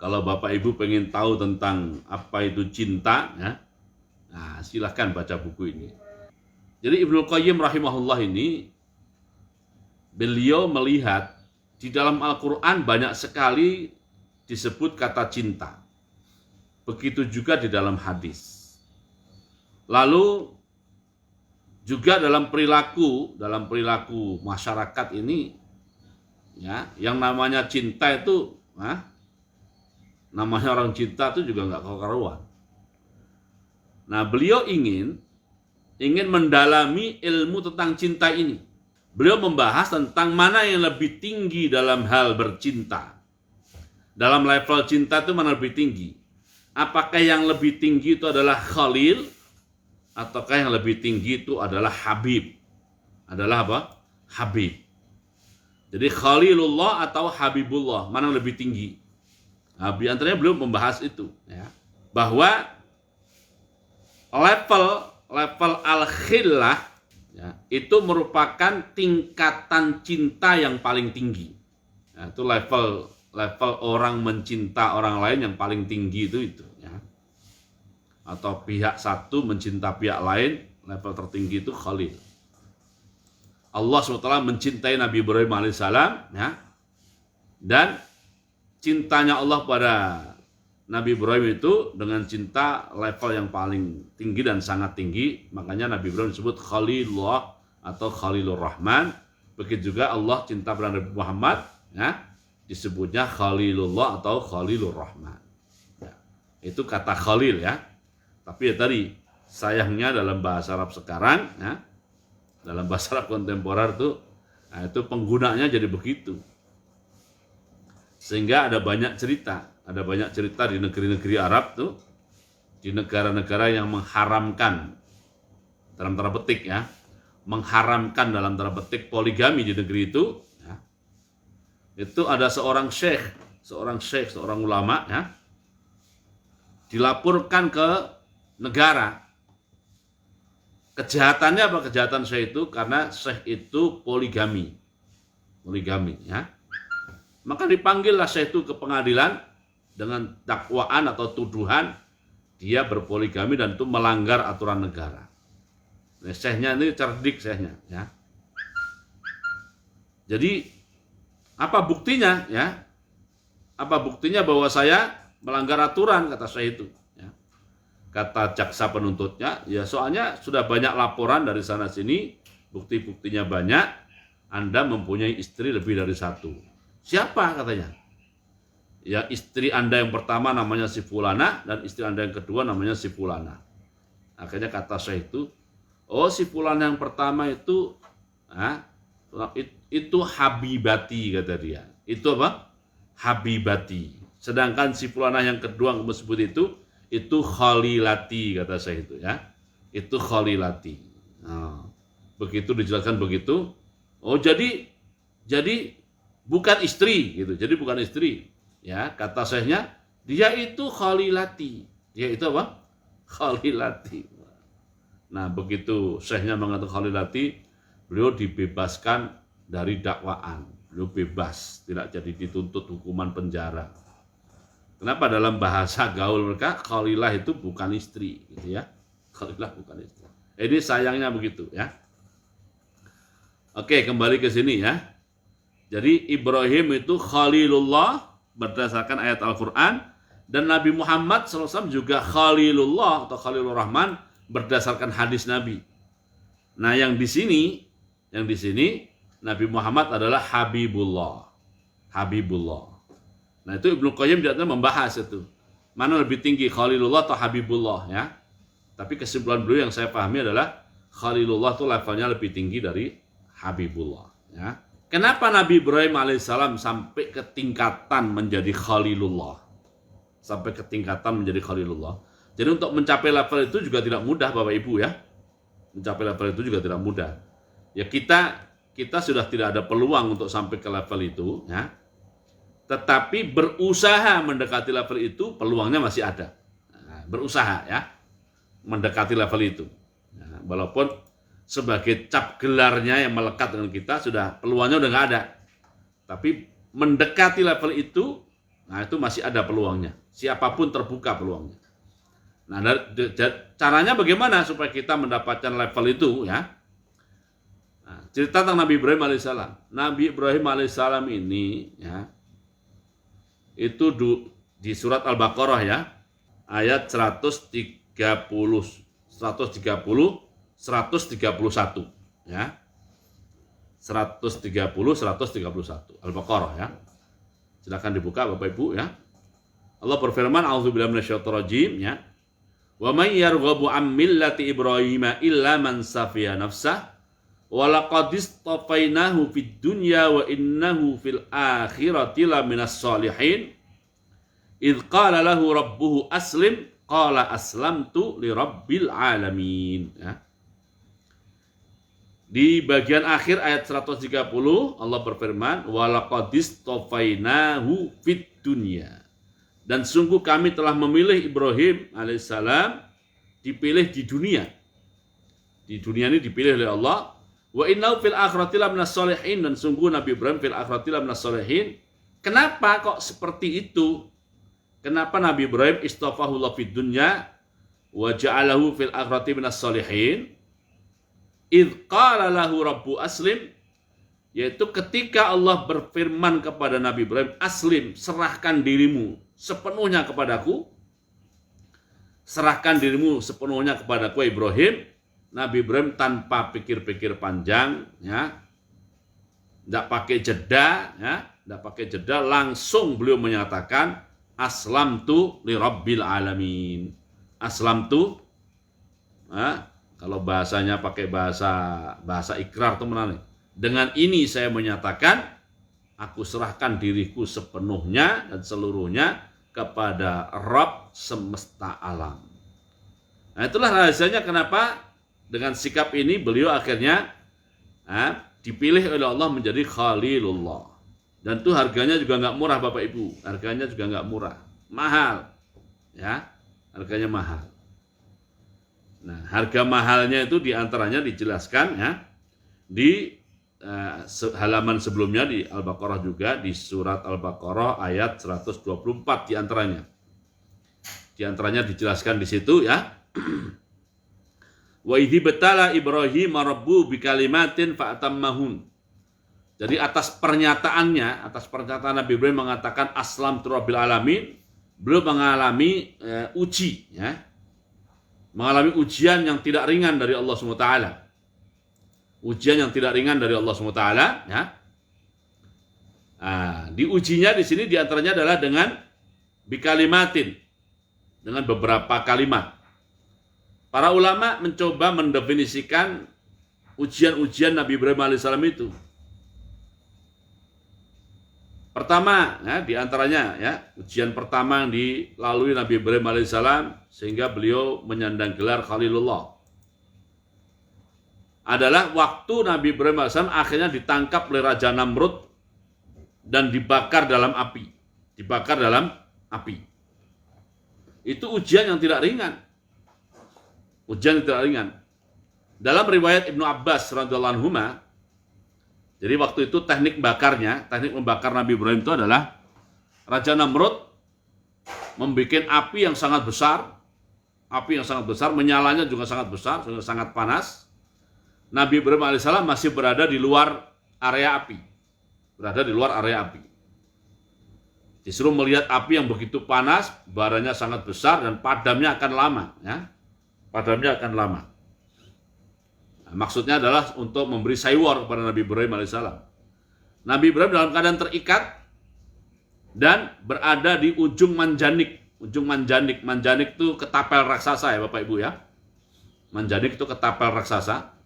Kalau Bapak Ibu pengen tahu tentang apa itu cinta, ya, nah, silahkan baca buku ini. Jadi Ibnu Qayyim rahimahullah ini, beliau melihat di dalam Al-Quran banyak sekali disebut kata cinta. Begitu juga di dalam hadis. Lalu juga dalam perilaku masyarakat ini, ya, yang namanya cinta itu, namanya orang cinta itu juga nggak karuan. Nah, beliau ingin mendalami ilmu tentang cinta ini. Beliau membahas tentang mana yang lebih tinggi dalam hal bercinta. Dalam level cinta itu mana lebih tinggi? Apakah yang lebih tinggi itu adalah Khalil, ataukah yang lebih tinggi itu adalah Habib? Adalah apa? Habib. Jadi Khalilullah atau Habibullah, mana yang lebih tinggi? Nah, di antaranya beliau membahas itu, ya, bahwa level al-khillah, ya, itu merupakan tingkatan cinta yang paling tinggi. Nah, itu level orang mencinta orang lain yang paling tinggi itu, ya. Atau pihak satu mencinta pihak lain, level tertinggi itu Khalil. Allah SWT mencintai Nabi Ibrahim alaihissalam, ya, dan cintanya Allah pada Nabi Ibrahim itu dengan cinta level yang paling tinggi dan sangat tinggi. Makanya Nabi Ibrahim disebut Khalilullah atau Khalilur Rahman. Begitu juga Allah cinta pada Nabi Muhammad, ya, disebutnya Khalilullah atau Khalilur Rahman, ya. Itu kata Khalil, ya. Tapi ya tadi, sayangnya dalam bahasa Arab sekarang, ya, dalam bahasa Arab kontemporer itu, nah, itu penggunanya jadi begitu. Sehingga ada banyak cerita di negeri-negeri Arab tuh, di negara-negara yang mengharamkan dalam tanda petik, ya, mengharamkan dalam tanda petik poligami di negeri itu, ya. Itu ada seorang ulama, ya, dilaporkan ke negara. Kejahatannya apa? Kejahatan syekh itu karena syekh itu poligami, ya. Maka dipanggillah syekh itu ke pengadilan dengan dakwaan atau tuduhan dia berpoligami dan itu melanggar aturan negara. Nah, syekhnya ini cerdik, ya. Jadi apa buktinya, ya? Apa buktinya bahwa saya melanggar aturan, kata syekh itu, ya. Kata jaksa penuntutnya, ya soalnya sudah banyak laporan dari sana sini, bukti-buktinya banyak, Anda mempunyai istri lebih dari satu. Siapa, katanya? Ya, istri Anda yang pertama namanya si Fulana dan istri Anda yang kedua namanya si Fulana. Akhirnya kata saya itu, oh, si Fulana yang pertama itu Habibati, kata dia. Itu apa? Habibati. Sedangkan si Fulana yang kedua yang disebut itu Khalilati, kata saya itu, ya. Itu Khalilati. Nah, begitu dijelaskan begitu. Oh, jadi bukan istri, gitu. Jadi bukan istri, ya. Kata syekhnya, dia itu Khalilati. Dia itu apa? Khalilati. Nah, begitu syekhnya mengatakan Khalilati, beliau dibebaskan dari dakwaan. Beliau bebas, tidak jadi dituntut hukuman penjara. Kenapa? Dalam bahasa gaul mereka, Khalilah itu bukan istri, gitu, ya. Khalilah bukan istri. Ini sayangnya begitu, ya. Oke, kembali ke sini, ya. Jadi Ibrahim itu Khalilullah berdasarkan ayat Al-Quran, dan Nabi Muhammad SAW juga Khalilullah atau Khalilur Rahman berdasarkan hadis Nabi. Nah, yang di sini Nabi Muhammad adalah Habibullah. Nah, itu Ibnu Qayyim membahas itu. Mana lebih tinggi, Khalilullah atau Habibullah, ya. Tapi kesimpulan beliau yang saya pahami adalah Khalilullah itu levelnya lebih tinggi dari Habibullah, ya. Kenapa Nabi Ibrahim alaihissalam sampai ke tingkatan menjadi Khalilullah? Jadi untuk mencapai level itu juga tidak mudah, Bapak Ibu, ya. Mencapai level itu juga tidak mudah. Ya, kita sudah tidak ada peluang untuk sampai ke level itu, ya. Tetapi berusaha mendekati level itu, peluangnya masih ada. Nah, berusaha, ya, mendekati level itu. Nah, walaupun sebagai cap gelarnya yang melekat dengan kita, sudah peluangnya udah nggak ada. Tapi mendekati level itu, Nah, itu masih ada peluangnya. Siapapun terbuka peluangnya. Nah, caranya bagaimana supaya kita mendapatkan level itu ya? Nah, cerita tentang Nabi Ibrahim alaihissalam. Nabi Ibrahim alaihissalam ini ya, itu di surat Al-Baqarah ya, ayat 130, 131 ya. 130, 131 Al-Baqarah ya. Silakan dibuka Bapak Ibu ya. Allah berfirman, a'udzubillahi minasyaitonir rajim ya. Wa may yarghabu an millati Ibrahim illa man safiya nafsah wa laqad istafainahu fid dunya wa innahu fil akhirati laminas sholihin. Idz qala lahu rabbuhu aslim qala aslamtu lirabbil alamin ya. Di bagian akhir ayat 130 Allah berfirman, wa laqad istafainahu fid dunya. Dan sungguh kami telah memilih Ibrahim alaihissalam, dipilih di dunia. Di dunia ini dipilih oleh Allah. Wa innahu fil akhirati laminas sholihin, dan sungguh Nabi Ibrahim fil akhirati laminas sholihin. Kenapa kok seperti itu? Kenapa Nabi Ibrahim istafahullah fid dunya wa ja'alahu fil akhirati minas sholihin? Idz qala lahu rabbu aslim, yaitu ketika Allah berfirman kepada Nabi Ibrahim, aslim, serahkan dirimu sepenuhnya kepadaku. Serahkan dirimu sepenuhnya kepadaku Ibrahim. Nabi Ibrahim tanpa pikir-pikir panjang ya, tidak pakai jeda ya, tidak pakai jeda, langsung beliau menyatakan aslamtu li rabbil alamin. Aslamtu kalau bahasanya pakai bahasa ikrar teman-teman. Dengan ini saya menyatakan aku serahkan diriku sepenuhnya dan seluruhnya kepada Rabb semesta alam. Nah, itulah rahasianya kenapa dengan sikap ini beliau akhirnya dipilih oleh Allah menjadi Khalilullah. Dan itu harganya juga nggak murah Bapak Ibu. Harganya juga nggak murah, mahal, ya, harganya mahal. Nah, harga mahalnya itu diantaranya dijelaskan ya di halaman sebelumnya di Al-Baqarah juga, di surat Al-Baqarah ayat 124 diantaranya. Diantaranya dijelaskan di situ ya. Wa idzi batala Ibrahim rabbu bikalimatin fa'tammahun. Jadi atas pernyataan Nabi Ibrahim mengatakan aslamtu rabbil alamin, beliau mengalami uji ya. Mengalami ujian yang tidak ringan dari Allah SWT. Ujian yang tidak ringan dari Allah SWT ya. Diujinya di sini diantaranya adalah dengan bikalimatin, dengan beberapa kalimat. Para ulama mencoba mendefinisikan ujian-ujian Nabi Ibrahim alaihissalam itu. Pertama, ya, diantaranya ya, ujian pertama yang dilalui Nabi Ibrahim alaihissalam sehingga beliau menyandang gelar Khalilullah adalah waktu Nabi Ibrahim alaihissalam akhirnya ditangkap oleh Raja Namrud dan dibakar dalam api. Dibakar dalam api. Itu ujian yang tidak ringan. Ujian yang tidak ringan. Dalam riwayat Ibnu Abbas radhiyallahu anhu, jadi waktu itu teknik membakar Nabi Ibrahim itu adalah Raja Namrud membuat api yang sangat besar. Api yang sangat besar, menyalanya juga sangat besar, sangat panas. Nabi Ibrahim alaihissalam masih berada di luar area api. Berada di luar area api. Disuruh melihat api yang begitu panas, baranya sangat besar dan padamnya akan lama. Ya. Padamnya akan lama. Nah, maksudnya adalah untuk memberi saywar kepada Nabi Ibrahim alaihissalam. Nabi Ibrahim dalam keadaan terikat dan berada di ujung manjanik. Ujung manjanik. Manjanik itu ketapel raksasa ya Bapak Ibu ya. Manjanik itu ketapel raksasa.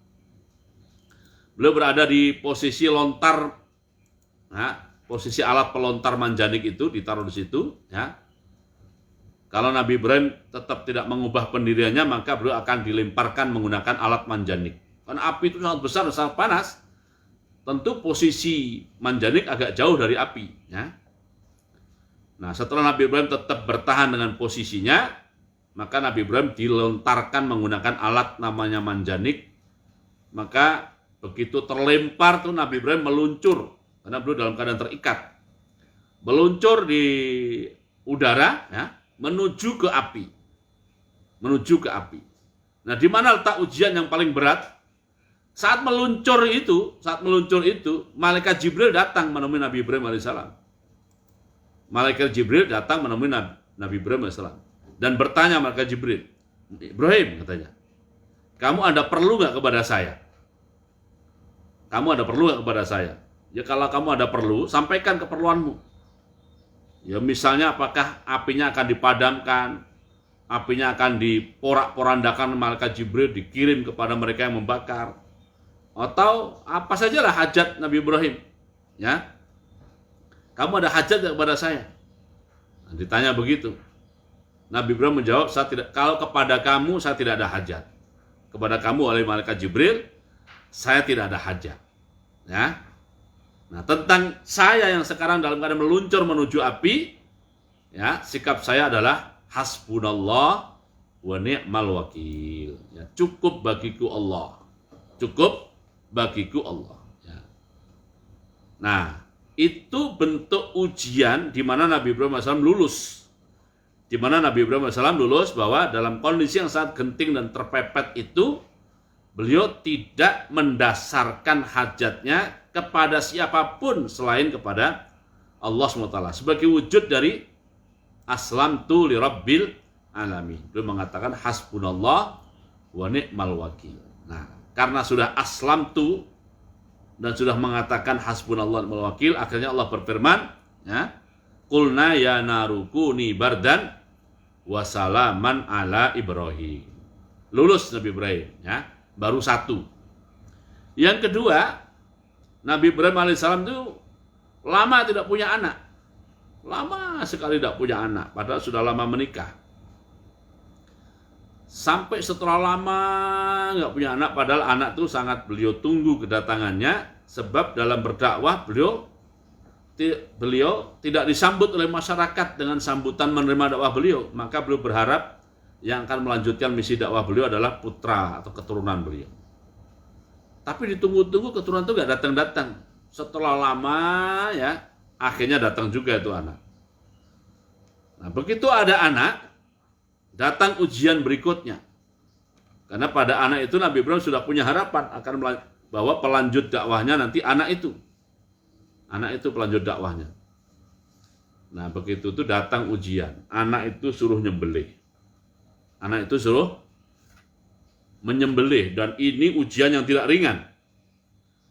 Beliau berada di posisi lontar, nah, posisi alat pelontar manjanik itu ditaruh di situ. Ya. Kalau Nabi Ibrahim tetap tidak mengubah pendiriannya, maka beliau akan dilemparkan menggunakan alat manjanik. Karena api itu sangat besar dan sangat panas, tentu posisi manjanik agak jauh dari api. Ya. Nah, setelah Nabi Ibrahim tetap bertahan dengan posisinya, maka Nabi Ibrahim dilontarkan menggunakan alat namanya manjanik. Maka begitu terlempar tuh Nabi Ibrahim meluncur karena beliau dalam keadaan terikat. meluncur di udara, ya, menuju ke api. Menuju ke api. Nah, di mana letak ujian yang paling berat? Saat meluncur itu, malaikat Jibril datang menemui Nabi Ibrahim alaihissalam. Malaikat Jibril datang menemui Nabi Ibrahim alaihissalam dan bertanya malaikat Jibril, Ibrahim, katanya, kamu ada perlu nggak kepada saya? Kamu ada perlu nggak kepada saya? Ya, kalau kamu ada perlu, sampaikan keperluanmu. Ya, misalnya apakah apinya akan dipadamkan, apinya akan diporak-porandakan malaikat Jibril, dikirim kepada mereka yang membakar, atau apa sajalah hajat Nabi Ibrahim. Ya, kamu ada hajat kepada saya? Nah, ditanya begitu. Nabi Ibrahim menjawab, kalau kepada kamu saya tidak ada hajat. Kepada kamu oleh malaikat Jibril, saya tidak ada hajat. Ya. Nah, tentang saya yang sekarang dalam keadaan meluncur menuju api, ya, sikap saya adalah hasbunallah wa ni'mal wakil. Ya, cukup bagiku Allah. Cukup bagiku Allah. Ya. Nah, itu bentuk ujian di mana Nabi Ibrahim AS lulus. Di mana Nabi Ibrahim AS lulus bahwa dalam kondisi yang sangat genting dan terpepet itu, beliau tidak mendasarkan hajatnya kepada siapapun selain kepada Allah SWT. Sebagai wujud dari aslamtu li rabbil alamin. Beliau mengatakan hasbunallah wa ni'mal wakil. Nah, karena sudah aslamtu dan sudah mengatakan hasbunallah wa ni'mal wakil, akhirnya Allah berfirman, ya, qulna ya narukuni bardan wa salaman ala Ibrahim. Lulus Nabi Ibrahim, ya. Baru satu. Yang kedua, Nabi Ibrahim alaihissalam itu lama tidak punya anak. Lama sekali tidak punya anak, padahal sudah lama menikah. Sampai setelah lama nggak punya anak, padahal anak itu sangat beliau tunggu kedatangannya, sebab dalam berdakwah beliau tidak disambut oleh masyarakat dengan sambutan menerima dakwah beliau. Maka beliau berharap yang akan melanjutkan misi dakwah beliau adalah putra atau keturunan beliau. Tapi ditunggu-tunggu keturunan itu nggak datang-datang. Setelah lama, ya, akhirnya datang juga itu anak. Nah, begitu ada anak, datang ujian berikutnya. Karena pada anak itu Nabi Ibrahim sudah punya harapan akan bahwa pelanjut dakwahnya nanti anak itu. Anak itu pelanjut dakwahnya. Nah, begitu itu datang ujian. Anak itu suruh nyembelih. Anak itu suruh menyembelih, dan ini ujian yang tidak ringan.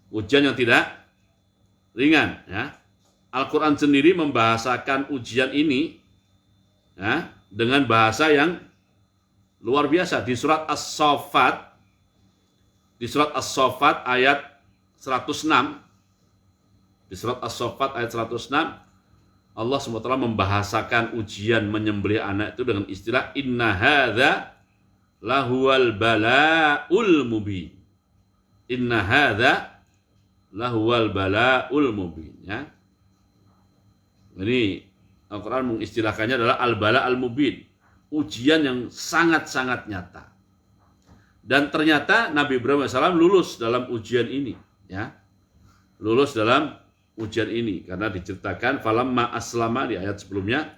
Ujian yang tidak ringan, ya. Al-Qur'an sendiri membahasakan ujian ini, ya, dengan bahasa yang luar biasa. Di surat As-Saffat, ayat 106, di surat As-Saffat ayat 106, Allah SWT membahasakan ujian menyembelih anak itu dengan istilah inna hadza lahuwal bala'ul mubin. Inna hadza lahuwal bala'ul mubin, ya. Ini Al-Quran mengistilahkannya adalah al-bala al-mubin, ujian yang sangat-sangat nyata. Dan ternyata Nabi Ibrahim AS lulus dalam ujian ini, ya. Lulus dalam ujian ini karena diceritakan falamma aslama di ayat sebelumnya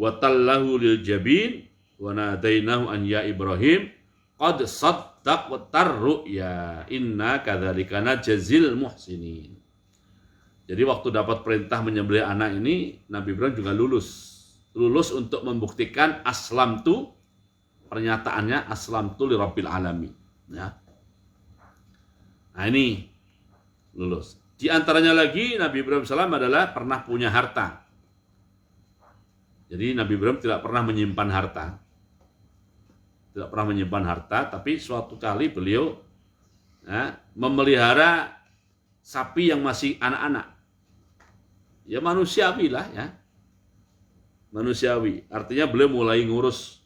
wa tallahu lil jabin wa nadainahu an ya Ibrahim qad saddaqta ru'ya inna kadzalika najzil muhsinin. Jadi waktu dapat perintah menyembelih anak ini, Nabi Ibrahim juga lulus untuk membuktikan aslamtu, pernyataannya aslamtu li rabbil alamin, ya. Nah, ini lulus. Di antaranya lagi Nabi Ibrahim SAW adalah pernah punya harta. Jadi Nabi Ibrahim tidak pernah menyimpan harta. Tidak pernah menyimpan harta, tapi suatu kali beliau, ya, memelihara sapi yang masih anak-anak. Ya, manusiawi lah, ya. Manusiawi. Artinya beliau mulai ngurus,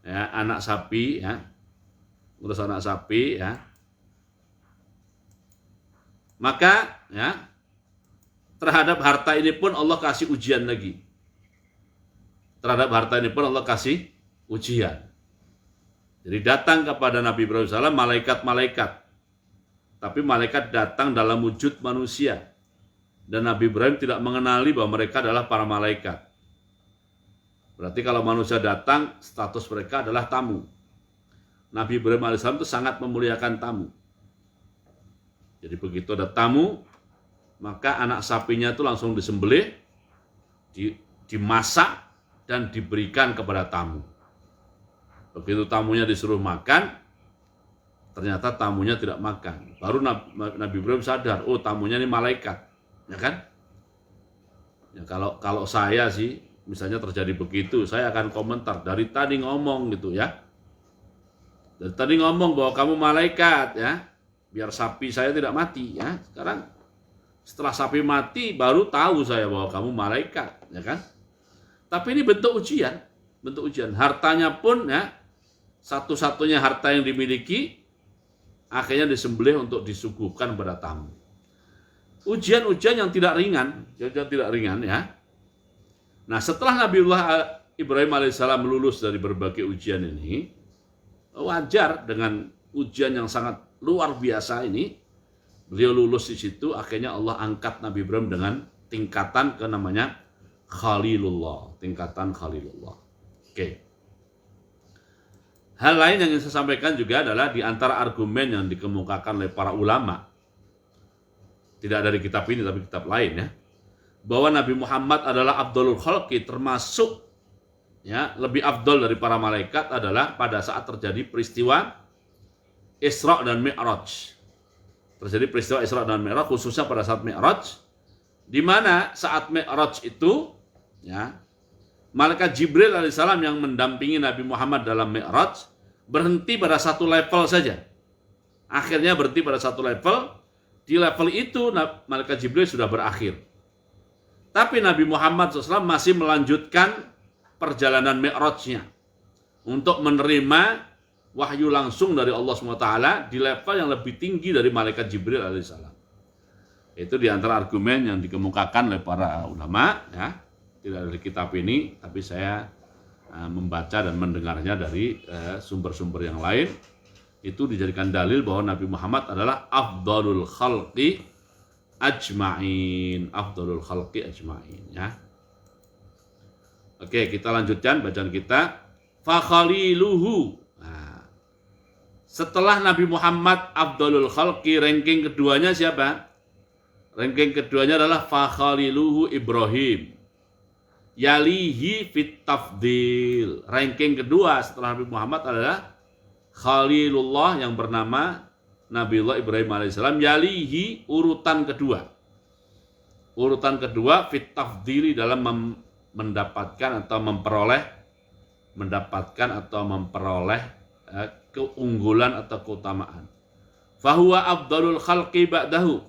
ya, anak sapi, ya. Ngurus anak sapi, ya. Maka, ya, terhadap harta ini pun Allah kasih ujian lagi. Terhadap harta ini pun Allah kasih ujian. Jadi datang kepada Nabi Ibrahim SAW malaikat-malaikat. Tapi malaikat datang dalam wujud manusia. Dan Nabi Ibrahim tidak mengenali bahwa mereka adalah para malaikat. Berarti kalau manusia datang, status mereka adalah tamu. Nabi Ibrahim alaihissalam itu sangat memuliakan tamu. Jadi begitu ada tamu, maka anak sapinya itu langsung disembelih, dimasak, dan diberikan kepada tamu. Begitu tamunya disuruh makan, ternyata tamunya tidak makan. Baru Nabi Ibrahim sadar, oh tamunya ini malaikat. Ya kan? Ya, kalau saya sih, misalnya terjadi begitu, saya akan komentar, dari tadi ngomong gitu ya. Dari tadi ngomong bahwa kamu malaikat ya, biar sapi saya tidak mati ya. Sekarang setelah sapi mati baru tahu saya bahwa kamu malaikat, ya kan? Tapi ini bentuk ujian, Hartanya pun ya, satu-satunya harta yang dimiliki akhirnya disembelih untuk disuguhkan pada tamu. Ujian-ujian yang tidak ringan ya. Nah, setelah Nabiullah Ibrahim alaihissalam lulus dari berbagai ujian ini, wajar dengan ujian yang sangat luar biasa ini, beliau lulus di situ, akhirnya Allah angkat Nabi Ibrahim dengan tingkatan ke namanya Khalilullah, tingkatan Khalilullah. Oke. Hal lain yang ingin saya sampaikan juga adalah di antara argumen yang dikemukakan oleh para ulama, tidak dari kitab ini tapi kitab lain ya, bahwa Nabi Muhammad adalah Afdhalul Khalqi, termasuk ya lebih afdol dari para malaikat adalah pada saat terjadi peristiwa Isra dan Mi'raj. Terjadi peristiwa Isra dan Mi'raj khususnya pada saat Mi'raj, di mana saat Mi'raj itu ya, malaikat Jibril alaihissalam yang mendampingi Nabi Muhammad dalam Mi'raj berhenti pada satu level saja. Akhirnya berhenti pada satu level. Di level itu malaikat Jibril sudah berakhir. Tapi Nabi Muhammad SAW masih melanjutkan perjalanan Mi'rajnya untuk menerima wahyu langsung dari Allah SWT di level yang lebih tinggi dari malaikat Jibril alaihissalam. Itu di antara argumen yang dikemukakan oleh para ulama ya. Tidak dari kitab ini, tapi saya membaca dan mendengarnya dari sumber-sumber yang lain. Itu dijadikan dalil bahwa Nabi Muhammad adalah afdhalul khalqi ajma'in, ya. Oke, kita lanjutkan bacaan kita. Fa khaliluhu. Nah, setelah Nabi Muhammad afdhalul khalqi, ranking keduanya siapa? Ranking keduanya adalah fa khaliluhu Ibrahim. Yalihi fit tafdil. Ranking kedua setelah Nabi Muhammad adalah Khalilullah yang bernama Nabiullah Ibrahim alaihissalam. Yalihi urutan kedua. Urutan kedua fit tafdili dalam mendapatkan atau memperoleh keunggulan atau keutamaan. Fahuwa afdalul khalqi ba'dahu.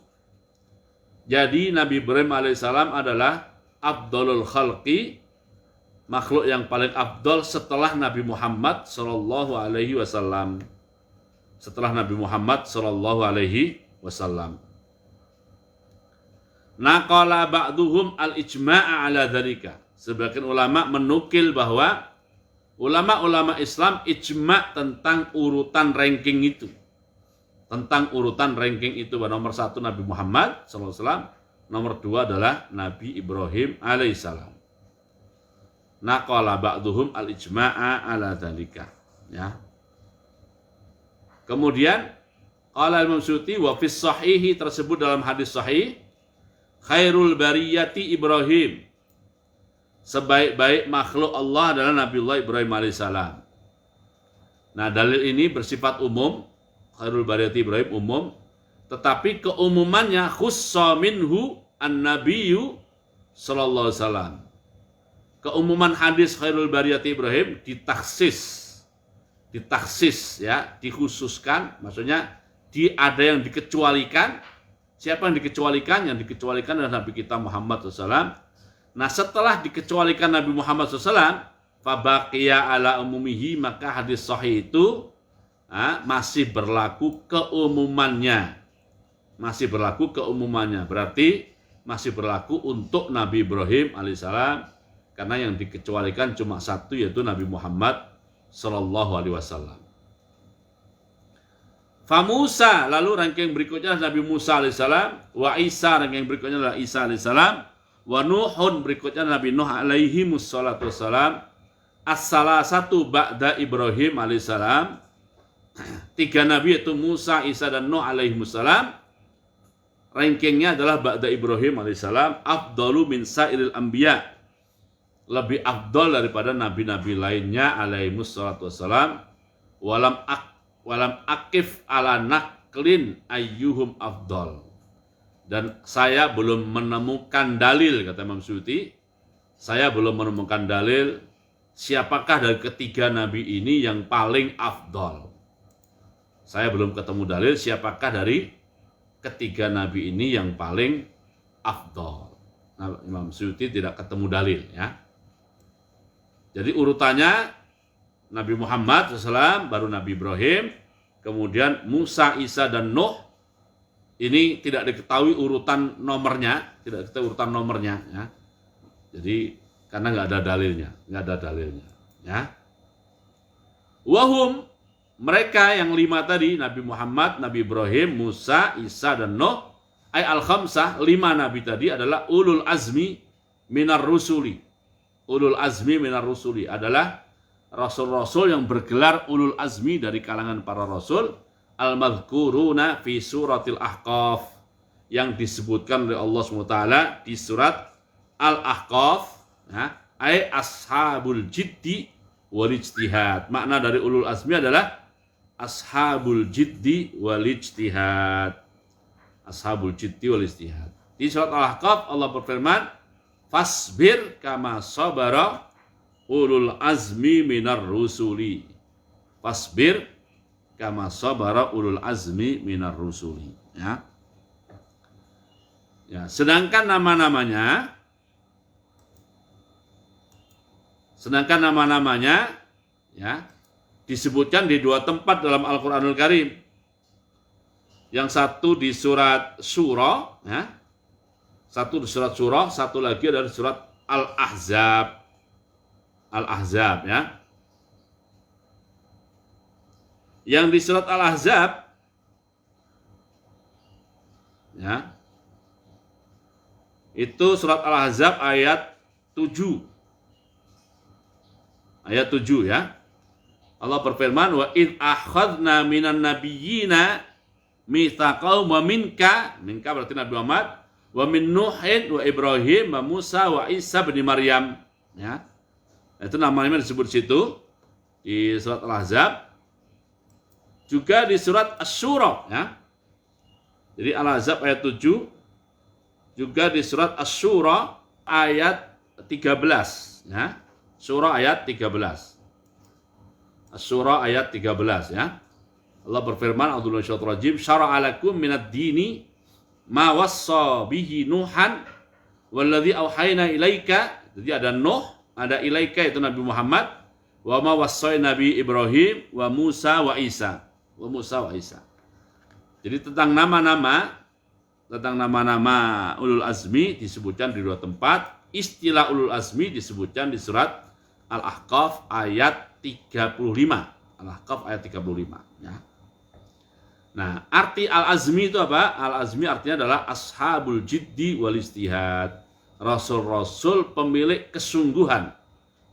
Jadi Nabi Ibrahim alaihissalam adalah afdalul khalqi, makhluk yang paling afdal setelah Nabi Muhammad sallallahu alaihi wasallam. Setelah Nabi Muhammad sallallahu alaihi wasallam. Naqala ba'duhum al-ijma'a ala dzalika. Sebagian ulama menukil bahwa ulama-ulama Islam ijma' tentang urutan ranking itu. Tentang urutan ranking itu, bahwa nomor 1 Nabi Muhammad sallallahu alaihi wasallam, nomor 2 adalah Nabi Ibrahim alaihissalam. Naqala ba'duhum al-ijma'a ala dzalika, ya. Kemudian qala Imam Suyuti wa fis sahihi, tersebut dalam hadis sahih, khairul bariyati Ibrahim, sebaik-baik makhluk Allah adalah Nabiullah Ibrahim alaihissalam. Nah, dalil ini bersifat umum, khairul bariyati Ibrahim umum, tetapi keumumannya khussa minhu an-nabiyyu sallallahu alaihi wasallam. Keumuman hadis khairul bariyati Ibrahim ditaksis ya, dikhususkan, maksudnya ada yang dikecualikan. Siapa yang dikecualikan? Yang dikecualikan adalah Nabi kita Muhammad SAW. Nah, setelah dikecualikan Nabi Muhammad SAW, fabaqiya ala umumihi, maka hadis sahih itu masih berlaku keumumannya. Berarti masih berlaku untuk Nabi Ibrahim alaihissalam, karena yang dikecualikan cuma satu, yaitu Nabi Muhammad sallallahu alaihi wasallam. Fa Musa, lalu ranking berikutnya Nabi Musa alaihissalam, wa Isa, ranking berikutnya adalah Isa alaihissalam, wa Nuhun, berikutnya Nabi Nuh alaihi wassalatu wassalam, as-salasatu ba'da Ibrahim alaihissalam, 3 nabi yaitu Musa, Isa, dan Nuh alaihi wassalam. Rankingnya adalah ba'da Ibrahim alaihissalam, afdalu min sa'iril anbiya, lebih afdal daripada nabi-nabi lainnya alaihi wassalatu wassalam. Walam akif ala naklin ayyuhum afdal, dan saya belum menemukan dalil, kata Imam Suyuti, saya belum menemukan dalil siapakah dari ketiga nabi ini yang paling afdal. Saya belum ketemu dalil siapakah dari ketiga nabi ini yang paling afdal. Nah, Imam Suyuti tidak ketemu dalil, ya. Jadi urutannya Nabi Muhammad SAW, baru Nabi Ibrahim, kemudian Musa, Isa, dan Nuh. Ini tidak diketahui urutan nomornya, tidak diketahui urutan nomornya, ya. Jadi karena nggak ada dalilnya, ya. Wahum, mereka yang 5 tadi, Nabi Muhammad, Nabi Ibrahim, Musa, Isa, dan Nuh, ay al-khamsah, 5 nabi tadi adalah ulul azmi minar rusuli. Ulul azmi minar rusuli adalah rasul-rasul yang bergelar ulul azmi dari kalangan para rasul, al-madhkuruna fi suratil ahqaf, yang disebutkan oleh Allah SWT di surat Al-Ahqaf, ya, ay ashabul jiddi wal ijtihad. Makna dari ulul azmi adalah ashabul jiddi wal ijtihad. Ashabul jiddi wal ijtihad. Di surat Al-Ahqaf Allah berfirman, fasbir kama sabara ulul azmi minar rusuli. Fasbir kama sabara ulul azmi minar rusuli, ya. Ya, sedangkan nama-namanya ya disebutkan di 2 tempat dalam Al-Qur'anul Karim. Yang satu di surat Syura, ya. Satu di surat Syura, satu lagi dari surat Al-Ahzab. Al-Ahzab, ya. Yang di surat Al-Ahzab, ya, itu surat Al-Ahzab ayat 7. Ayat 7, ya. Allah berfirman, wa id akhadna minan nabiyyina mitsaqahum wa minka berarti Nabi Muhammad, wa min Nuhin wa Ibrahim wa Musa wa Isa bin Maryam, ya. Itu namanya disebut di situ di surat Al-Ahzab, juga di surat Asy-Syura, ya. Jadi Al-Ahzab ayat 7, juga di surat Asy-Syura ayat 13, ya. Surah ayat 13. Asy-Syura ayat 13, ya. Allah berfirman, a'udzubillahi minasyaitonir rajim, syara'a lakum minad dini ma wassa bihi Nuhan walladzi auhayna ilaika. Jadi ada Nuh, ada ilaika itu Nabi Muhammad, wa ma wassai Nabi Ibrahim wa Musa wa Isa. Jadi tentang nama-nama ulul azmi disebutkan di 2 tempat. Istilah ulul azmi disebutkan di surat Al-Ahqaf ayat 35. Al-Ahqaf ayat 35, ya. Nah, arti al-azmi itu apa? Al-azmi artinya adalah ashabul jiddi wal istihad. Rasul-rasul pemilik kesungguhan,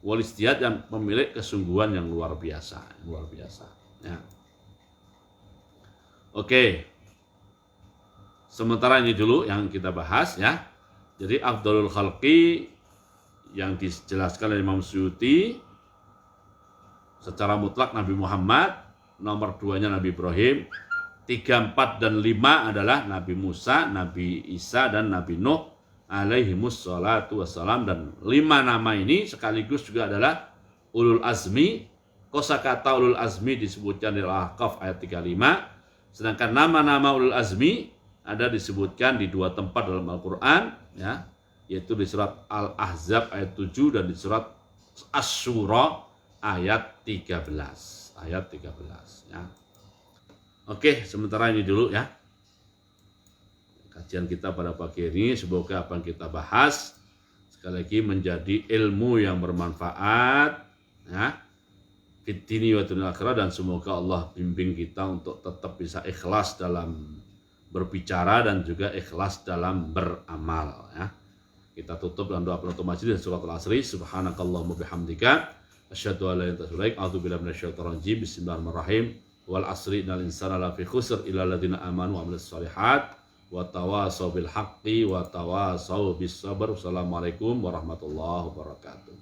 wal istihad yang pemilik kesungguhan yang luar biasa, ya. Oke. Sementara ini dulu yang kita bahas, ya. Jadi afdalul khalqi yang dijelaskan oleh Imam Suyuti secara mutlak Nabi Muhammad, nomor 2-nya Nabi Ibrahim, 3, 4, dan 5 adalah Nabi Musa, Nabi Isa, dan Nabi Nuh alaihimus salatu wassalam. Dan 5 nama ini sekaligus juga adalah ulul azmi. Kosakata ulul azmi disebutkan di Al-Ahqaf ayat 35. Sedangkan nama-nama ulul azmi ada disebutkan di 2 tempat dalam Al-Quran, ya, yaitu di surat Al-Ahzab ayat 7 dan di surat Asy-Syura ayat 13. Ya. Oke, sementara ini dulu, ya. Kajian kita pada pagi ini, semoga apa yang kita bahas sekali lagi menjadi ilmu yang bermanfaat, ya, fid dini wa dunya akhirah, dan semoga Allah bimbing kita untuk tetap bisa ikhlas dalam berbicara dan juga ikhlas dalam beramal ya. Kita tutup dengan doa penutup majelis dan surat Al-Asri. Subhanakallahumma bihamdika asyhadu an la ilaha illa anta astaghfiruka wa atubu ilaik. Minasyaitonir rajim. Bismillahirrahmanirrahim. Wal asri innal insana lafi khusr illa alladziina aamanu wa 'amilus shalihat wa tawashaw bil haqqi wa tawashaw bis sabr. Wassalamualaikum warahmatullahi wabarakatuh.